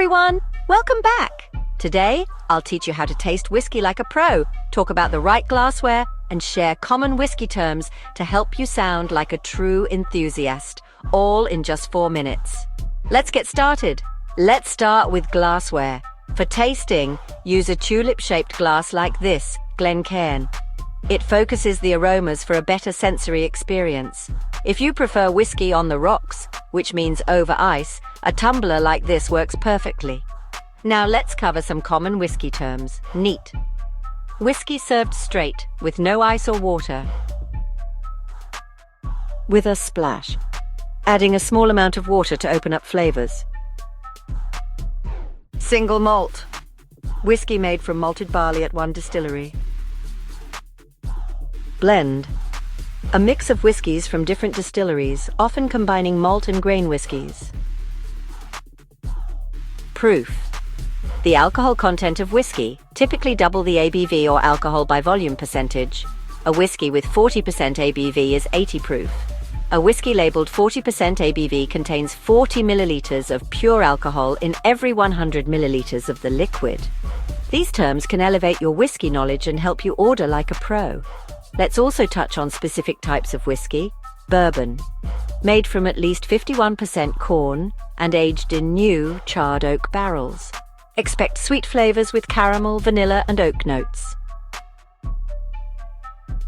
everyone! Welcome back! Today, I'll teach you how to taste whiskey like a pro, talk about the right glassware, and share common whiskey terms to help you sound like a true enthusiast, all in just 4 minutes. Let's get started. Let's start with glassware. For tasting, use a tulip-shaped glass like this, Glencairn. It focuses the aromas for a better sensory experience. If you prefer whiskey on the rocks, which means over ice, a tumbler like this works perfectly. Now let's cover some common whiskey terms. Neat. Whiskey served straight, with no ice or water. With a splash. Adding a small amount of water to open up flavors. Single malt. Whiskey made from malted barley at one distillery. Blend. A mix of whiskies from different distilleries, often combining malt and grain whiskies. Proof. The alcohol content of whiskey, typically double the ABV or alcohol by volume percentage. A whiskey with 40% ABV is 80 proof. A whiskey labeled 40% ABV contains 40 milliliters of pure alcohol in every 100 milliliters of the liquid. These terms can elevate your whiskey knowledge and help you order like a pro. Let's also touch on specific types of whiskey. Bourbon. Made from at least 51% corn and aged in new, charred oak barrels. Expect sweet flavors with caramel, vanilla, and oak notes.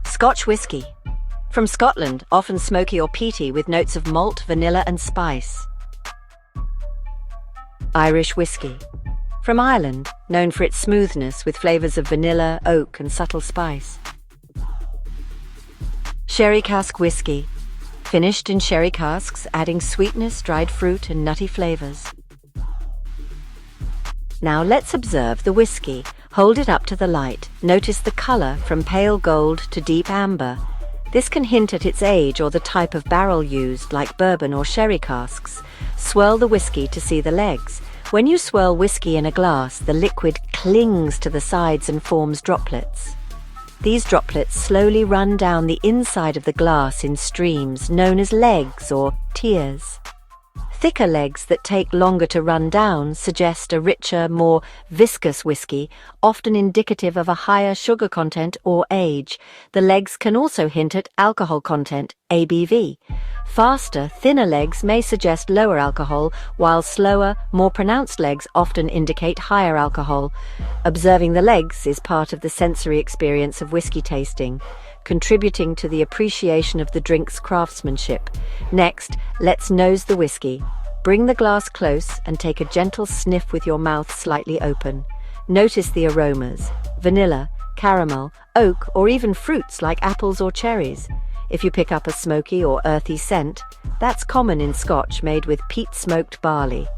Scotch whiskey. From Scotland, often smoky or peaty with notes of malt, vanilla, and spice. Irish whiskey. From Ireland, known for its smoothness with flavors of vanilla, oak, and subtle spice. Sherry cask whiskey. Finished in sherry casks, adding sweetness, dried fruit, and nutty flavors. Now let's observe the whiskey. Hold it up to the light. Notice the color from pale gold to deep amber. This can hint at its age or the type of barrel used, like bourbon or sherry casks. Swirl the whiskey to see the legs. When you swirl whiskey in a glass, the liquid clings to the sides and forms droplets. These droplets slowly run down the inside of the glass in streams known as legs or tears. Thicker legs that take longer to run down suggest a richer, more viscous whiskey, often indicative of a higher sugar content or age. The legs can also hint at alcohol content, ABV. Faster, thinner legs may suggest lower alcohol, while slower, more pronounced legs often indicate higher alcohol. Observing the legs is part of the sensory experience of whiskey tasting, contributing to the appreciation of the drink's craftsmanship. Next, let's nose the whiskey. Bring the glass close and take a gentle sniff with your mouth slightly open. Notice the aromas: vanilla, caramel, oak, or even fruits like apples or cherries. If you pick up a smoky or earthy scent, that's common in Scotch made with peat-smoked barley.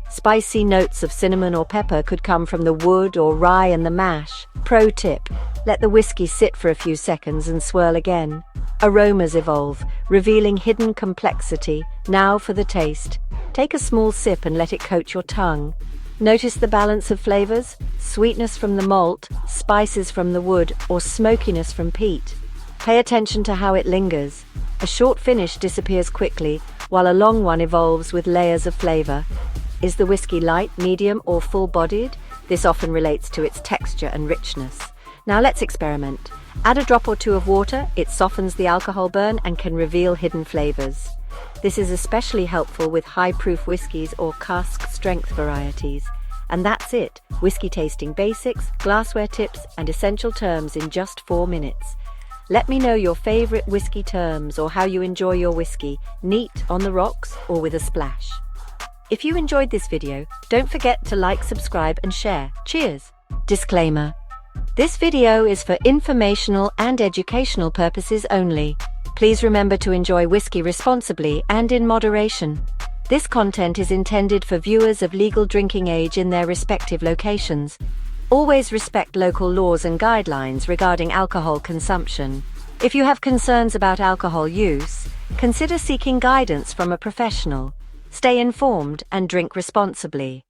Spicy notes of cinnamon or pepper could come from the wood or rye and the mash. Pro tip: let the whiskey sit for a few seconds and swirl again. Aromas evolve, revealing hidden complexity. Now for the taste. Take a small sip and let it coat your tongue. Notice the balance of flavors: sweetness from the malt, spices from the wood, or smokiness from peat. Pay attention to how it lingers. A short finish disappears quickly, while a long one evolves with layers of flavor. Is the whiskey light, medium, or full-bodied? This often relates to its texture and richness. Now let's experiment. Add a drop or two of water. It softens the alcohol burn and can reveal hidden flavors. This is especially helpful with high-proof whiskies or cask-strength varieties. And that's it. Whiskey tasting basics, glassware tips, and essential terms in just 4 minutes. Let me know your favorite whiskey terms or how you enjoy your whiskey, neat, on the rocks, or with a splash. If you enjoyed this video, don't forget to like, subscribe, and share. Cheers! Disclaimer: this video is for informational and educational purposes only. Please remember to enjoy whiskey responsibly and in moderation. This content is intended for viewers of legal drinking age in their respective locations. Always respect local laws and guidelines regarding alcohol consumption. If you have concerns about alcohol use, consider seeking guidance from a professional. Stay informed and drink responsibly.